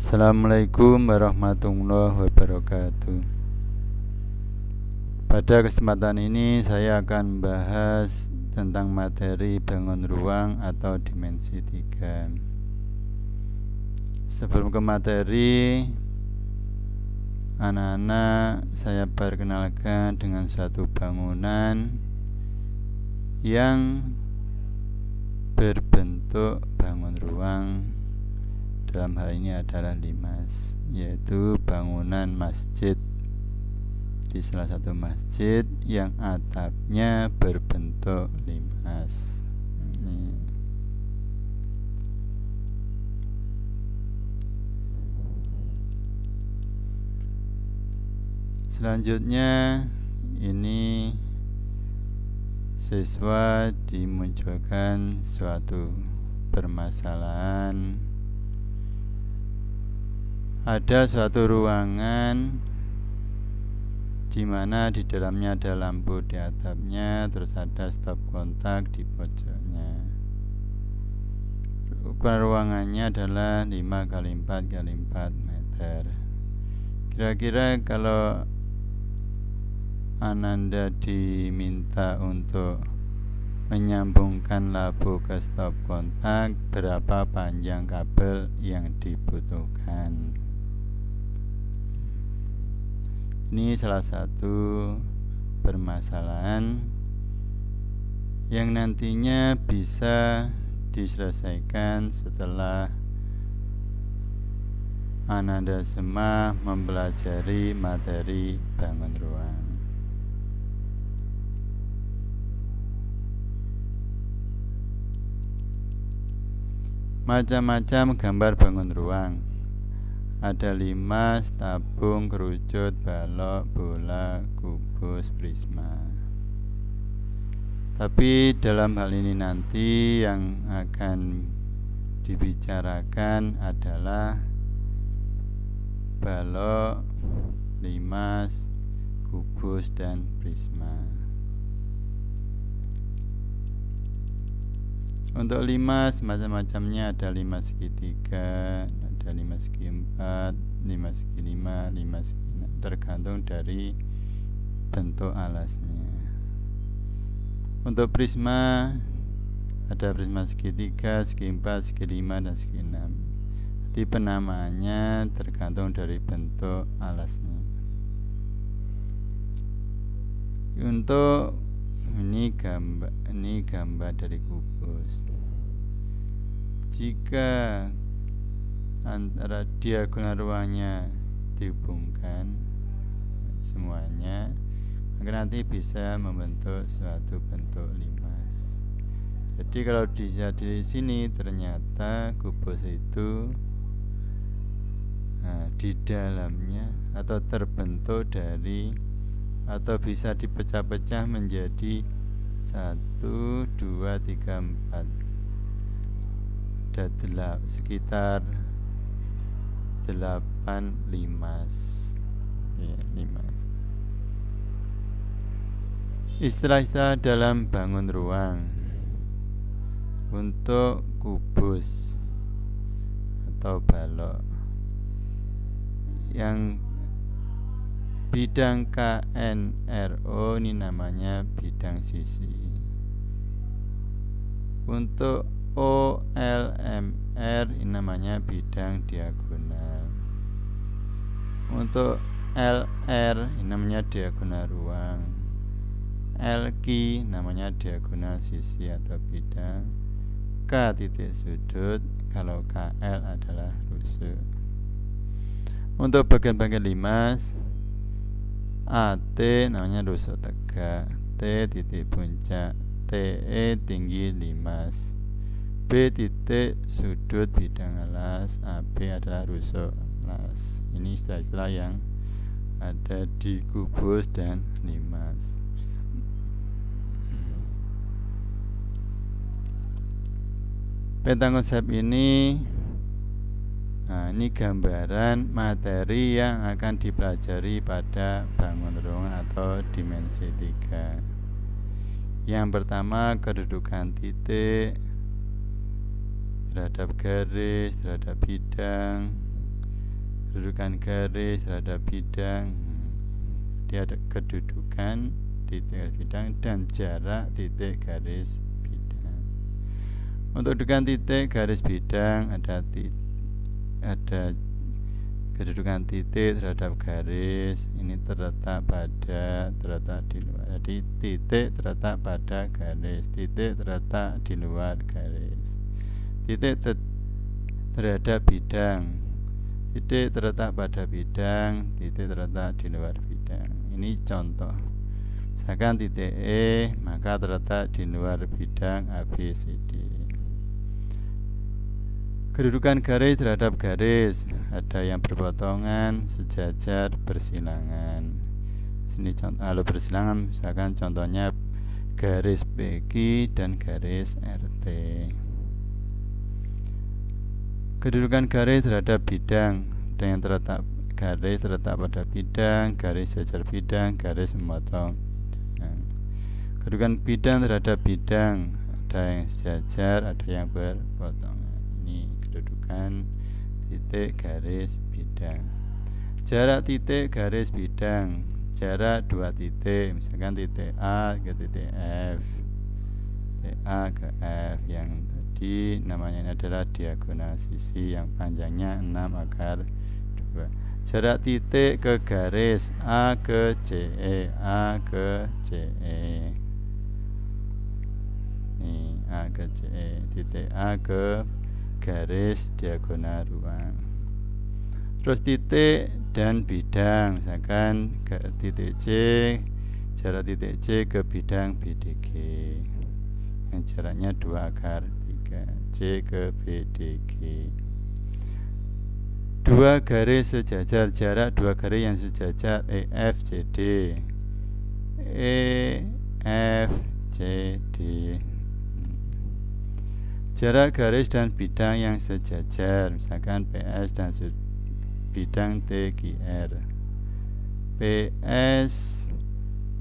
Assalamualaikum warahmatullahi wabarakatuh. Pada kesempatan ini saya akan membahas tentang materi bangun ruang atau dimensi 3. Sebelum ke materi, anak-anak saya perkenalkan dengan suatu bangunan yang berbentuk bangun ruang. Dalam hal ini adalah limas, yaitu bangunan masjid. Di salah satu masjid yang atapnya berbentuk limas. Ini. Selanjutnya ini siswa dimunculkan suatu permasalahan. Ada suatu ruangan di mana di dalamnya ada lampu di atapnya, terus ada stop kontak di pojoknya. Ukuran ruangannya adalah 5x4x4 meter. Kira-kira kalau Ananda diminta untuk menyambungkan lampu ke stop kontak, berapa panjang kabel yang dibutuhkan? Ini salah satu permasalahan yang nantinya bisa diselesaikan setelah Ananda semua mempelajari materi bangun ruang. Macam-macam gambar bangun ruang. Ada limas, tabung, kerucut, balok, bola, kubus, prisma. Tapi dalam hal ini nanti yang akan dibicarakan adalah balok, limas, kubus, dan prisma. Untuk limas macam-macamnya, ada limas segitiga, ada 5x4, 5x5, 5x6, tergantung dari bentuk alasnya. Untuk prisma ada prisma segitiga, segi4, segi5, dan segi6. Jadi penamaannya tergantung dari bentuk alasnya. Untuk ini gambar dari kubus. Jika antara diagonal ruangnya dihubungkan semuanya, maka nanti bisa membentuk suatu bentuk limas. Jadi kalau dilihat di sini ternyata kubus itu di dalamnya atau terbentuk dari atau bisa dipecah-pecah menjadi 1, 2, 3, 4. Ada sekitar 8 limas. Ya, limas. Istilah-istilah dalam bangun ruang. Untuk kubus atau balok yang bidang KNRO ini namanya bidang sisi. Untuk OLMR ini namanya bidang diagonal. Untuk LR ini namanya diagonal ruang. LQ namanya diagonal sisi atau bidang. K titik sudut, kalau KL adalah rusuk. Untuk bagian-bagian limas, AT namanya rusuk tegak, T titik puncak, TE tinggi limas, B titik sudut bidang alas, AB adalah rusuk alas. Ini istilah-istilah yang ada di kubus dan limas. Peta konsep ini, ini gambaran materi yang akan dipelajari pada bangun ruang atau dimensi 3. Yang pertama, kedudukan titik terhadap garis, terhadap bidang. kedudukan garis terhadap bidang, dia ada kedudukan titik garis bidang dan jarak titik garis bidang. Untuk kedudukan titik garis bidang ada kedudukan titik terhadap garis ini terletak di luar. Jadi titik terletak pada garis, titik terletak di luar garis. Titik terhadap bidang, titik terletak pada bidang, titik terletak di luar bidang. Ini contoh. Misalkan titik E maka terletak di luar bidang ABCD. Kedudukan garis terhadap garis ada yang berpotongan, sejajar, bersilangan. Sini contoh kalau bersilangan, misalkan contohnya garis PQ dan garis RT. Kedudukan garis terhadap bidang ada yang terletak garis terletak pada bidang, garis sejajar bidang, garis memotong bidang. Kedudukan bidang terhadap bidang ada yang sejajar, ada yang berpotongan. Ini kedudukan titik garis bidang. Jarak titik garis bidang, jarak dua titik, misalkan titik A ke titik F, titik A ke F yang tadi namanya ini adalah diagonal sisi yang panjangnya 6 akar 2. Jarak titik ke garis A ke CE, A ke CE. Nih, A ke CE, titik A ke garis diagonal ruang. Terus titik dan bidang, misalkan ke titik C, jarak titik C ke bidang BDG yang jaraknya 2 akar 3, C ke BDG. Dua garis sejajar, jarak dua garis yang sejajar EFCD, EFCD. Jarak garis dan bidang yang sejajar, misalkan PS dan bidang TQR, PS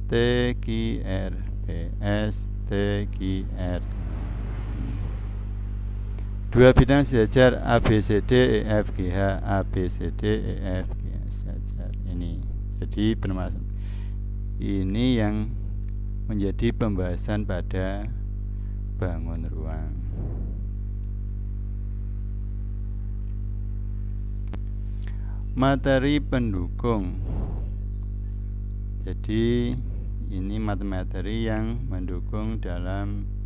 TQR, PS TQR. Dua bidang sejajar ABCD EFGH, ABCD EFGH sejajar. Ini jadi permasalahan ini yang menjadi pembahasan pada bangun ruang. Materi pendukung. Jadi ini materi yang mendukung dalam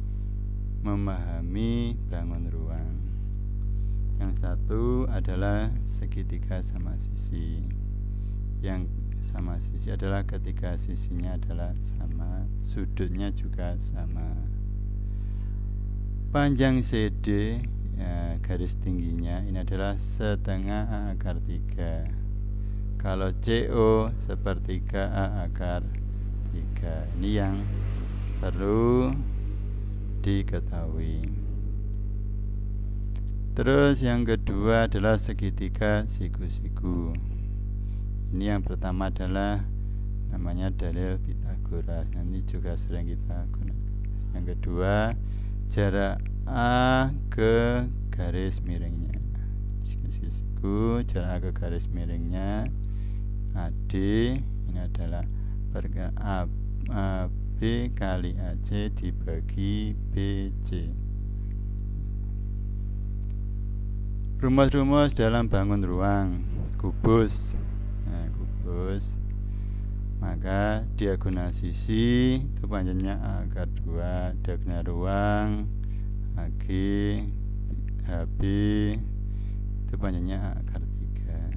memahami bangun ruang. Yang satu adalah segitiga sama sisi. Yang sama sisi adalah ketika sisinya adalah sama, sudutnya juga sama. Panjang CD ya, garis tingginya ini adalah setengah A akar 3. Kalau CO sepertiga A akar 3. Ini yang perlu diketahui. Terus yang kedua adalah segitiga siku-siku. Ini yang pertama adalah namanya dalil Pythagoras. Nanti juga sering kita gunakan. Yang kedua, jarak A ke garis miringnya. Siku-siku, jarak A ke garis miringnya AD ini adalah AB kali AC dibagi BC. Rumus-rumus dalam bangun ruang. Kubus. Nah, kubus. Maka diagonal sisi itu panjangnya A akar 2, diagonal ruang AG HB itu panjangnya A akar 3.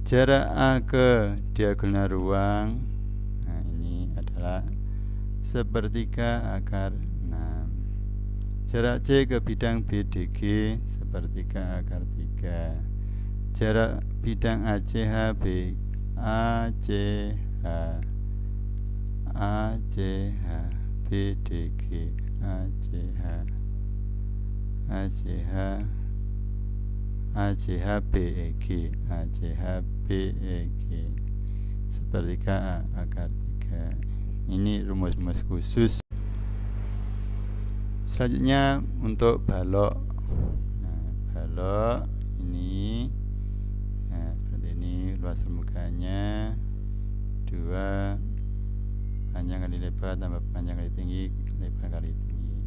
Jarak A ke diagonal ruang, nah ini adalah sepertiga akar 6. Jarak C ke bidang BDG sepertiga akar 3. Jarak bidang ACH B ACH ACH BDG ACH ACH ACH BEG ACH BEG sepertiga A akar 3. Ini rumus-rumus khusus. Selanjutnya untuk balok. Nah, balok ini seperti ini, luas permukaannya 2, panjang kali lebar tambah panjang kali tinggi, lebar kali tinggi.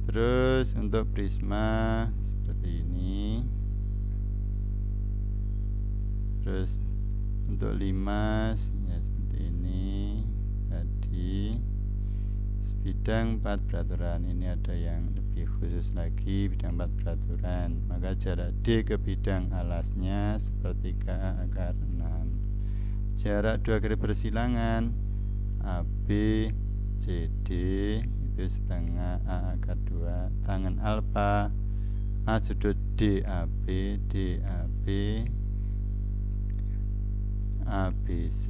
Terus untuk prisma seperti ini. Terus untuk limas ya seperti ini tadi. Bidang 4 peraturan ini ada yang lebih khusus lagi, bidang 4 peraturan. Maka jarak D ke bidang alasnya sepertiga A akar 6. Jarak 2 garis persilangan AB CD itu setengah A akar 2. Tangan alfa A sudut DAB DAB ABC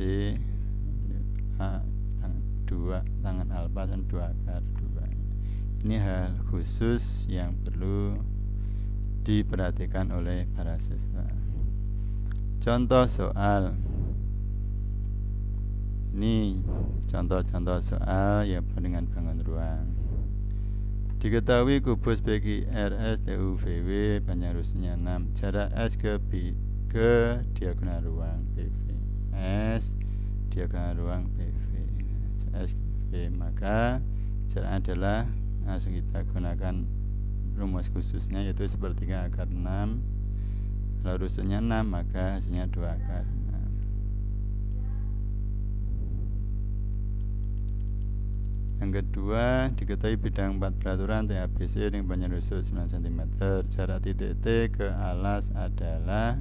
A 2 tangan alfa dan 2 akar 2. Ini hal khusus yang perlu diperhatikan oleh para siswa. Contoh soal. Ini contoh-contoh soal yang dengan bangun ruang. Diketahui kubus PQRS TUVW panjang rusuknya 6, jarak S ke diagonal ruang PV. S diagonal ruang PV. SV, maka jarak adalah langsung kita gunakan rumus khususnya, yaitu sepertiga akar 6. Kalau rusuknya 6 maka hasilnya 2 akar 6. Yang kedua, diketahui bidang 4 peraturan TABC dengan panjang rusuk 9 cm. Jarak titik T ke alas adalah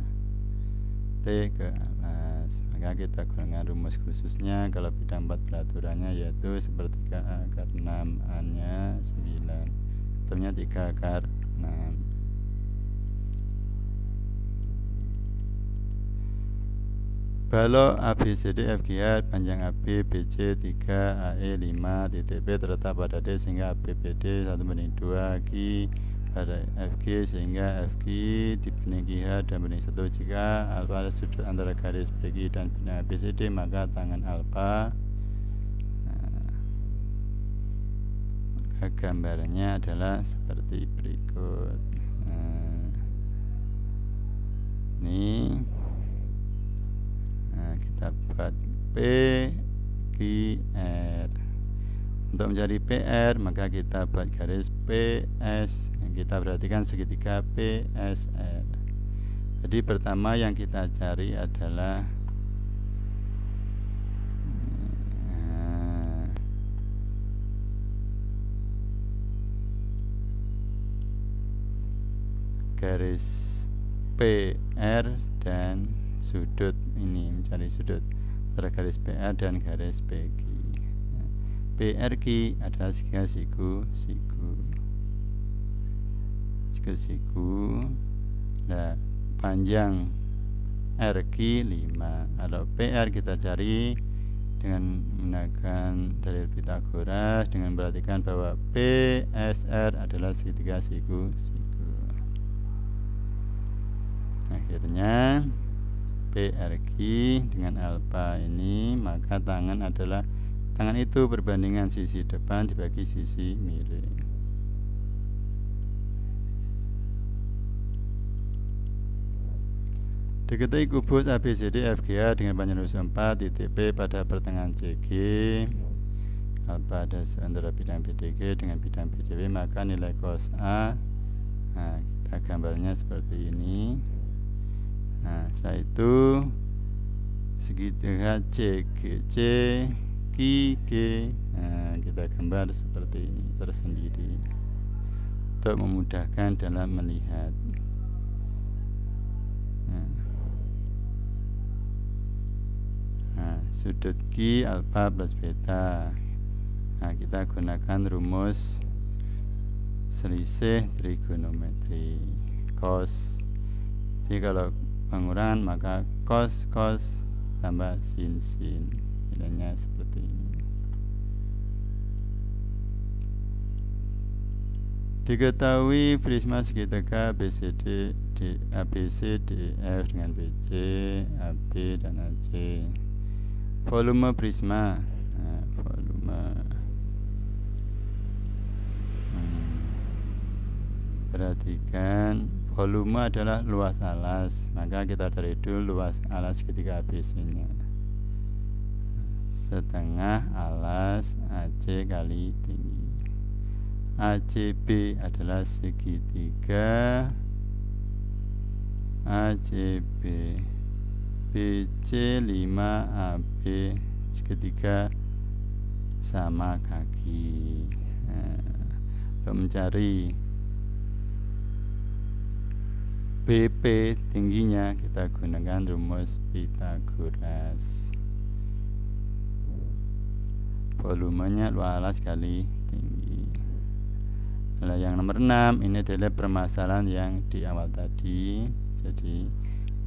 T ke alas, maka kita gunakan rumus khususnya. Kalau bidang 4 peraturannya yaitu sepertiga A akar 6, A nya 9, ketemunya 3 akar 6. Balok ABCD FGH panjang AB BC 3, AE 5, titik B terletak pada D sehingga ABBD 1/2 Q pada FG sehingga FG dibanding QH dan banding 1. Jika alfa adalah sudut antara garis PQ dan bidang ABCD, maka tangan alfa gambarnya adalah seperti berikut. Ini kita buat PQR. Untuk mencari PR maka kita buat garis PS. Kita perhatikan segitiga PSR. Jadi pertama yang kita cari adalah garis PR dan sudut ini, mencari sudut antara garis PR dan garis PQ. PRQ adalah segitiga siku. Nah, panjang RQ 5. Kalau PR kita cari dengan menggunakan dalil Pythagoras dengan memperhatikan bahwa PSR adalah segitiga siku. Akhirnya PRQ dengan alfa ini, maka tangan itu perbandingan sisi depan dibagi sisi miring. Diketahui kubus ABCD FGH dengan panjang rusuk 4, titik P pada pertengahan CG, alfa ada antara bidang BDG dengan bidang BDW, maka nilai cos A, kita gambarnya seperti ini. Setelah itu segitiga CGC QG, kita gambar seperti ini tersendiri untuk memudahkan dalam melihat. Sudut Q alfa plus beta. Kita gunakan rumus selisih trigonometri cos. Jadi kalau pengurangan maka cos tambah sin. Nilainya seperti ini. Diketahui prisma segitiga ABCD ABC DF dengan BC, AB dan AC. Volume prisma, volume Perhatikan, volume adalah luas alas, maka kita cari dulu luas alas segitiga ABC-nya. Setengah alas AC kali tinggi. ACB adalah segitiga ACB. BC 5AB segitiga sama kaki. Untuk mencari BP tingginya kita gunakan rumus Pythagoras. Volumenya luas alas kali tinggi. Nah, yang nomor 6 ini adalah permasalahan yang di awal tadi. Jadi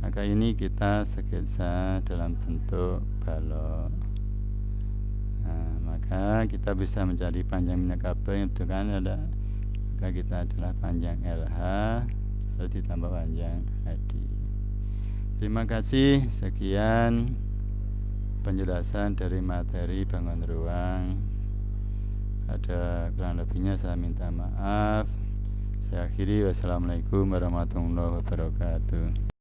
maka ini kita sketsa dalam bentuk balok. Nah, maka kita bisa mencari panjang minyak kabel itu kan ada, maka kita adalah panjang LH lalu ditambah panjang HD. Terima kasih, sekian penjelasan dari materi bangun ruang. Ada kurang lebihnya saya minta maaf. Saya akhiri, wassalamualaikum warahmatullahi wabarakatuh.